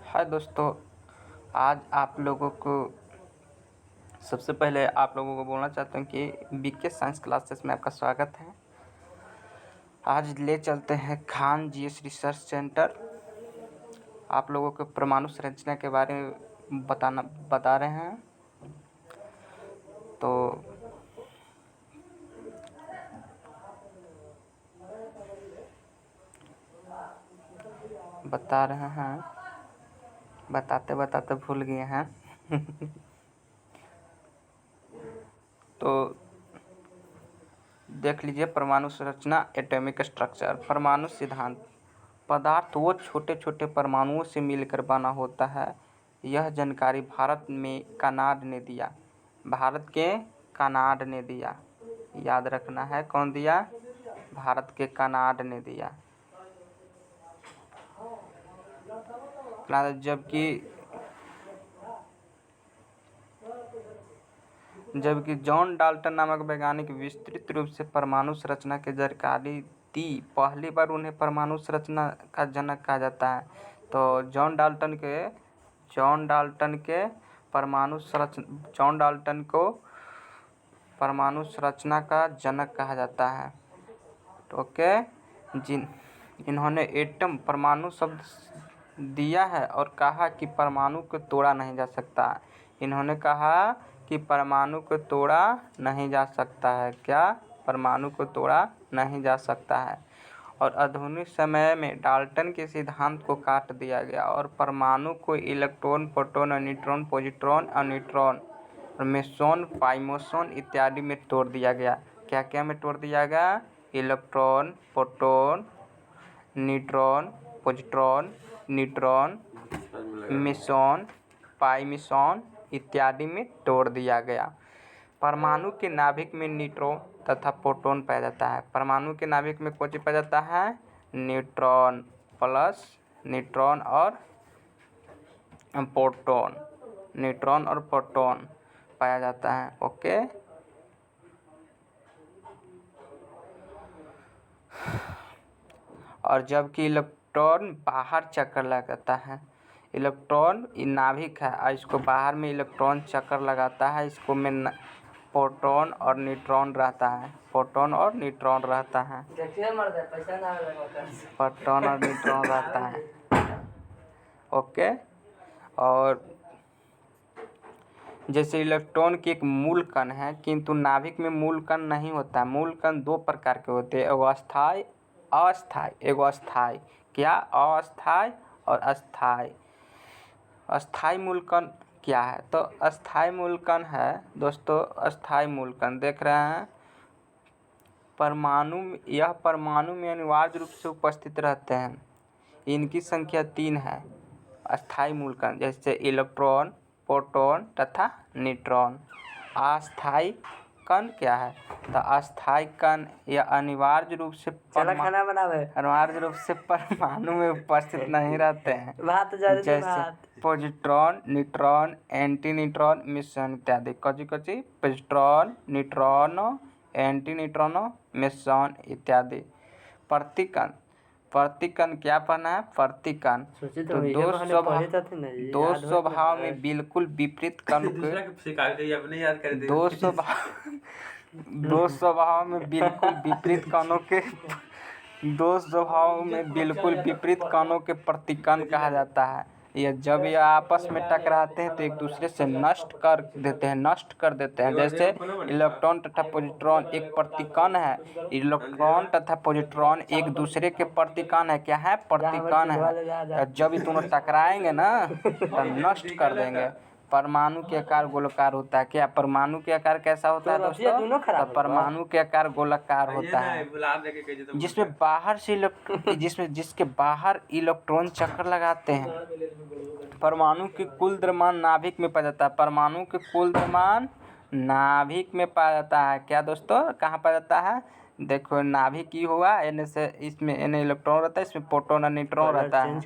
हाय दोस्तों, आज आप लोगों को सबसे पहले आप लोगों को बोलना चाहता हूँ कि बीके साइंस क्लासेस में आपका स्वागत है। आज ले चलते हैं खान जीएस रिसर्च सेंटर। आप लोगों को परमाणु संरचना के बारे में बता रहे हैं। तो बता रहे हैं, बताते बताते भूल गए हैं। तो देख लीजिए, परमाणु संरचना, एटॉमिक स्ट्रक्चर। परमाणु सिद्धांत: पदार्थ वो छोटे छोटे परमाणुओं से मिलकर बना होता है। यह जानकारी भारत में कनाड ने दिया। भारत के कनाड ने दिया, याद रखना है। कौन दिया? भारत के कनाड ने दिया। जबकि जॉन डाल्टन नामक वैज्ञानिक विस्तृत रूप से परमाणु संरचना की जानकारी दी। पहली बार उन्हें परमाणु संरचना का जनक कहा जाता है। तो जॉन डाल्टन को परमाणु संरचना का जनक कहा जाता है। ओके, इन्होंने एटम, परमाणु शब्द दिया है और कहा कि परमाणु को तोड़ा नहीं जा सकता। इन्होंने कहा कि परमाणु को तोड़ा नहीं जा सकता है। क्या? परमाणु को तोड़ा नहीं जा सकता है। और आधुनिक समय में डाल्टन के सिद्धांत को काट दिया गया और परमाणु को इलेक्ट्रॉन, प्रोटॉन और न्यूट्रॉन, पॉजिट्रॉन और न्यूट्रॉन, मेसॉन, पाइमोसॉन इत्यादि में तोड़ दिया गया। क्या क्या में तोड़ दिया गया? Electron, proton, neutron, positron, neutron, meson, pi meson इत्यादि में तोड़ दिया गया। परमाणु के नाभिक में न्यूट्रॉन तथा प्रोटॉन पाया जाता है। परमाणु के नाभिक में कौन चीज पाया जाता है? न्यूट्रॉन प्लस न्यूट्रॉन और प्रोटॉन, न्यूट्रॉन और प्रोटॉन पाया जाता है। ओके, और जबकि इलेक्ट्रॉन बाहर चक्कर लगाता है। इलेक्ट्रॉन नाभिक है और इसको बाहर में इलेक्ट्रॉन चक्कर लगाता है। इसको में प्रोटॉन और न्यूट्रॉन रहता है। प्रोटॉन और न्यूट्रॉन रहता है। प्रोटॉन और न्यूट्रॉन रहता है। ओके, और जैसे इलेक्ट्रॉन की एक मूल कण है, किंतु नाभिक में मूल कण नहीं होता। मूल कण दो प्रकार के होते हैं, एगो अस्थाई, अस्थाई। एगो अस्थाई, क्या? अस्थाई और अस्थाई। अस्थाई मूल कण क्या है? तो अस्थाई मूल कण है दोस्तों, अस्थाई मूल कण देख रहे हैं परमाणु, यह परमाणु में अनिवार्य रूप से उपस्थित रहते हैं। इनकी संख्या 3 है। अस्थाई मूल कण जैसे इलेक्ट्रॉन, प्रोटॉन तथा न्यूट्रॉन। अस्थाई कण क्या है? तो अस्थाई कण यह अनिवार्य रूप से परमाणु में उपस्थित नहीं रहते हैं। जैसे positron, neutron, anti neutron, meson इत्यादि। कौची? Positron, neutron, anti neutron, meson इत्यादि। प्रतिकण, प्रतिकण क्या पढ़ना है? प्रतिकण तो दो स्वभाव में बिल्कुल विपरीत कण के दो स्वभाव में बिल्कुल विपरीत कणों के प्रतिकण कहा जाता है। जब ये आपस में टकराते हैं तो एक दूसरे से नष्ट कर देते हैं। जैसे इलेक्ट्रॉन तथा पॉजिट्रॉन एक प्रतिकण है। इलेक्ट्रॉन तथा पॉजिट्रॉन एक दूसरे के प्रतिकण है। क्या है? प्रतिकण है। जब ये दोनों टकराएंगे ना तो नष्ट कर देंगे। परमाणु के आकार गोलाकार होता है। क्या? परमाणु के आकार कैसा होता है दोस्तों? तो परमाणु के आकार गोलाकार होता है, जिसके बाहर इलेक्ट्रॉन चक्कर लगाते हैं। परमाणु के कुल द्रव्यमान नाभिक में पाया जाता है। परमाणु के कुल द्रव्यमान नाभिक में पाया जाता है। क्या दोस्तों? कहाँ पाया जाता है? देखो, नाभिक ही हुआ, इसमें इलेक्ट्रॉन रहता है, इसमें प्रोटॉन और न्यूट्रॉन रहता है।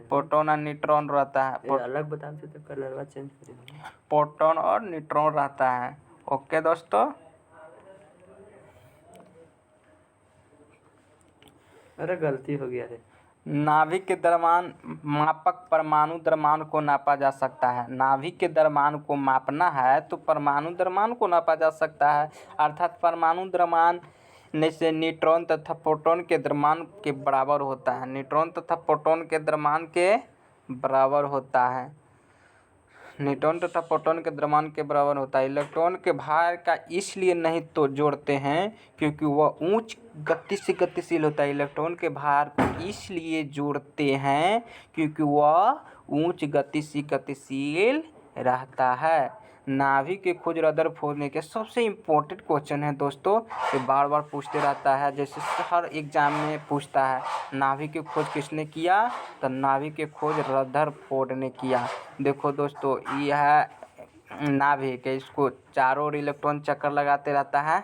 प्रोटॉन और न्यूट्रॉन रहता है। अलग बता तो कलरवा चेंज करेंगे। प्रोटॉन और न्यूट्रॉन रहता है। ओके दोस्तों, अरे गलती हो गया रे। नाभिक के द्रव्यमान मापक परमाणु द्रव्यमान को नापा जा सकता है। नाभिक के द्रव्यमान को मापना है तो परमाणु द्रव्यमान को नापा जा सकता है, अर्थात परमाणु द्रव्यमान जैसे न्यूट्रॉन तथा प्रोटॉन के द्रव्यमान के बराबर होता है। न्यूट्रॉन तथा प्रोटॉन के द्रव्यमान के बराबर होता है। न्यूट्रॉन तथा प्रोटॉन के द्रव्यमान के बराबर होता है। इलेक्ट्रॉन के भार का इसलिए नहीं तो जोड़ते हैं क्योंकि वह उच्च गति से गतिशील होता है। इलेक्ट्रॉन के भार को इसलिए जोड़ते हैं क्योंकि वह उच्च गति से गतिशील रहता है। नाभिक के खोज रदरफोर्ड ने के सबसे इम्पोर्टेंट क्वेश्चन है दोस्तों, ये बार बार पूछते रहता है, जैसे हर एग्जाम में पूछता है। नाभिक की खोज किसने किया? तो नाभिक की खोज रदरफोर्ड ने किया। देखो दोस्तों, यह है नाभिक है, इसको चारों ओर इलेक्ट्रॉन चक्कर लगाते रहता है।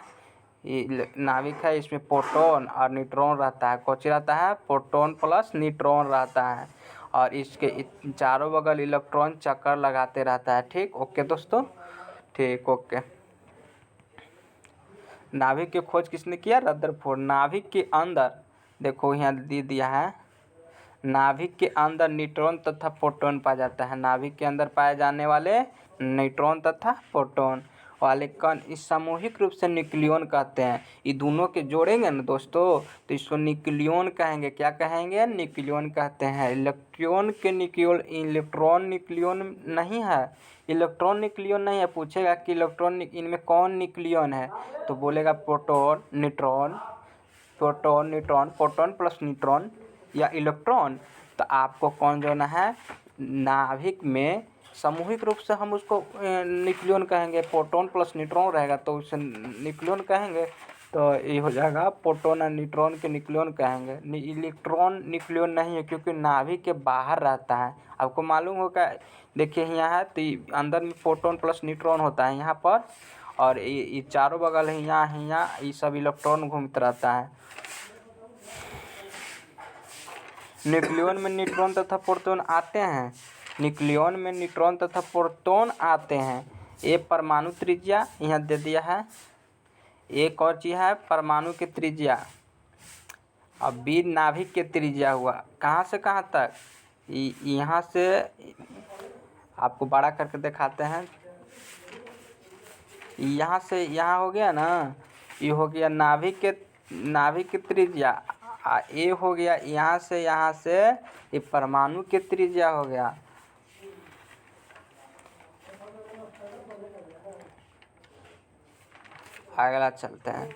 ये नाभिक है, इसमें प्रोटॉन और न्यूट्रॉन रहता है। कौन सी रहता है? प्रोटॉन प्लस न्यूट्रॉन रहता है और इसके चारों बगल इलेक्ट्रॉन चक्कर लगाते रहता है। ठीक, ओके दोस्तों, ठीक, ओके। नाभिक की खोज किसने किया? रदरफोर्ड। नाभिक के अंदर देखो यहाँ दे दिया है, नाभिक के अंदर न्यूट्रॉन तथा प्रोटॉन पाया जाता है। नाभिक के अंदर पाए जाने वाले न्यूट्रॉन तथा प्रोटॉन वाले कण इस सामूहिक रूप से न्यूक्लियन कहते हैं। ये दोनों के जोड़ेंगे ना दोस्तों तो इसको न्यूक्लियन कहेंगे। क्या कहेंगे? न्यूक्लियन कहते हैं। इलेक्ट्रॉन के इलेक्ट्रॉन न्यूक्लियन नहीं है, इलेक्ट्रॉन न्यूक्लियन नहीं है। पूछेगा कि इलेक्ट्रॉन इनमें कौन न्यूक्लियन है तो बोलेगा proton neutron, proton neutron, proton plus neutron या इलेक्ट्रॉन। तो आपको कौन जोड़ना है? नाभिक में सामूहिक रूप से हम उसको न्यूक्लियन कहेंगे। प्रोटॉन प्लस न्यूट्रॉन रहेगा तो उसे न्यूक्लियन कहेंगे। तो ये हो जाएगा प्रोटॉन और न्यूट्रॉन के न्यूक्लियन कहेंगे। इलेक्ट्रॉन न्यूक्लियन नहीं है क्योंकि नाभिक के बाहर रहता है। आपको मालूम होगा, देखिए यहाँ है तो अंदर में प्रोटॉन प्लस न्यूट्रॉन होता है यहाँ पर, और ये चारों बगल है यहाँ ये सब इलेक्ट्रॉन घूमता रहता है। न्यूक्लियन में न्यूट्रॉन तथा प्रोटॉन आते हैं, न्यूक्लियन में न्यूट्रॉन तथा प्रोटॉन आते हैं। ये परमाणु त्रिज्या यहाँ दे दिया है। एक और चीज़ है परमाणु की त्रिज्या। अब बी नाभिक के त्रिज्या हुआ, कहाँ से कहाँ तक? यहाँ से आपको बड़ा करके दिखाते हैं। यहाँ से यहाँ हो गया ना, ये हो गया नाभिक की त्रिज्या। ये हो गया यहाँ से ये परमाणु की त्रिज्या हो गया। अगला चलते हैं,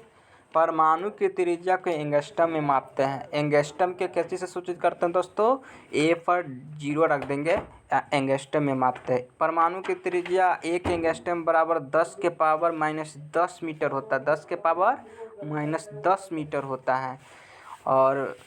परमाणु की त्रिज्या को एंगस्ट्रम में मापते हैं। एंगस्ट्रम के कैसे से सूचित करते हैं दोस्तों? ए पर 0 रख देंगे, एंगस्ट्रम में मापते हैं। परमाणु की त्रिज्या 1 एंगस्ट्रम बराबर 10 के पावर -10 मीटर होता है। 10 के पावर -10 मीटर होता है। और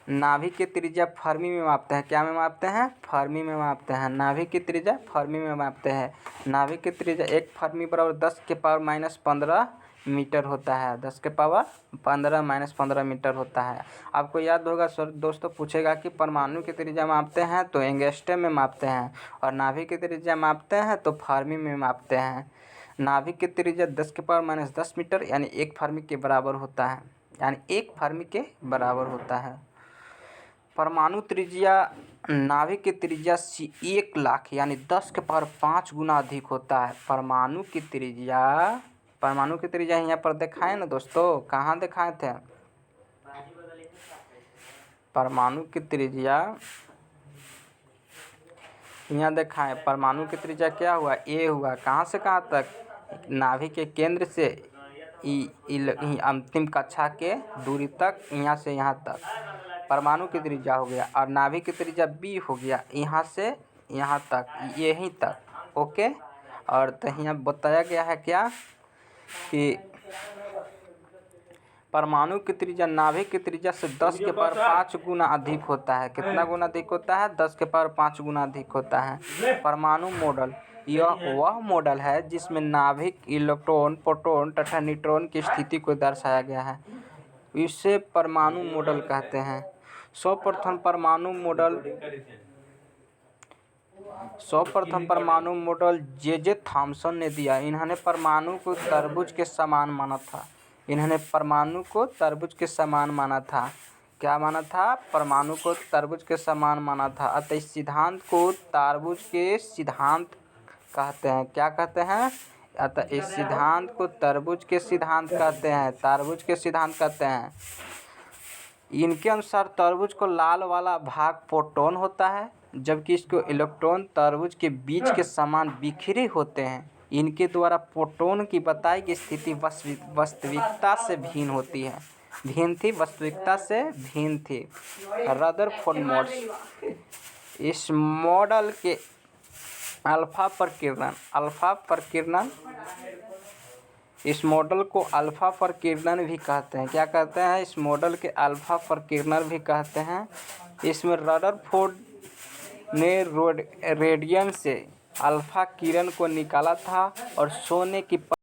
नाभिक की त्रिज्या फर्मी में मापते हैं। क्या में मापते हैं? फर्मी में मापते हैं। नाभिक की त्रिज्या फर्मी में मापते हैं। नाभिक की त्रिज्या 1 फर्मी बराबर 10 के पावर -15 मीटर होता है। 10 के पावर 15 -15 मीटर होता है। आपको याद होगा सर दोस्तों, पूछेगा कि परमाणु की त्रिज्या मापते हैं तो एंगस्ट्रम में मापते हैं, और नाभिक की त्रिज्या मापते हैं तो फर्मी में मापते हैं। नाभिक की त्रिज्या 10 के पावर -10 मीटर यानी 1 फर्मी के बराबर होता है, यानी 1 फर्मी के बराबर होता है। परमाणु त्रिज्या नाभिक की त्रिज्या से 1 लाख यानी 10 के पावर 5 गुना अधिक होता है। परमाणु की त्रिज्या यहाँ पर दिखाए ना दोस्तों, कहाँ दिखाए थे? परमाणु की त्रिज्या यहाँ दिखाए। परमाणु की त्रिज्या क्या हुआ? ए हुआ। कहाँ से कहाँ तक? नाभिक के केंद्र से अंतिम कक्षा के दूरी तक, यहाँ से यहाँ तक परमाणु की त्रिज्या हो गया। और नाभिक की त्रिज्या बी हो गया, यहाँ से यहाँ तक, यहीं तक, ओके। और तो यहाँ बताया गया है क्या कि परमाणु की त्रिज्या नाभिक की त्रिज्या से 10 के पावर 5 गुना अधिक होता है। कितना गुना अधिक होता है? 10 के पावर 5 गुना अधिक होता है। परमाणु मॉडल यह वह मॉडल है जिसमें नाभिक, इलेक्ट्रॉन, प्रोटॉन तथा न्यूट्रॉन की स्थिति को दर्शाया गया है। इसे परमाणु मॉडल कहते हैं। सर्वप्रथम परमाणु मॉडल जे थॉमसन ने दिया। इन्होंने परमाणु को तरबूज के समान माना था। क्या माना था? परमाणु को तरबूज के समान माना था। अतः इस सिद्धांत को तरबूज के सिद्धांत कहते हैं। क्या कहते हैं? अतः इस सिद्धांत को तरबूज के सिद्धांत कहते हैं। तरबूज के सिद्धांत कहते हैं। इनके अनुसार तरबूज को लाल वाला भाग प्रोटॉन होता है, जबकि इसके इलेक्ट्रॉन तरबूज के बीज के समान बिखरे होते हैं। इनके द्वारा प्रोटॉन की बताई गई स्थिति वास्तविकता से भिन्न होती है। वास्तविकता से भिन्न थी। रदरफोर्ड मॉडल, इस मॉडल के अल्फा प्रकीर्णन इस मॉडल को अल्फा प्रकीर्णन भी कहते हैं। क्या कहते हैं? इस मॉडल के अल्फा प्रकीर्णन भी कहते हैं। इसमें रदरफोर्ड ने रेडियन से अल्फा किरण को निकाला था और सोने की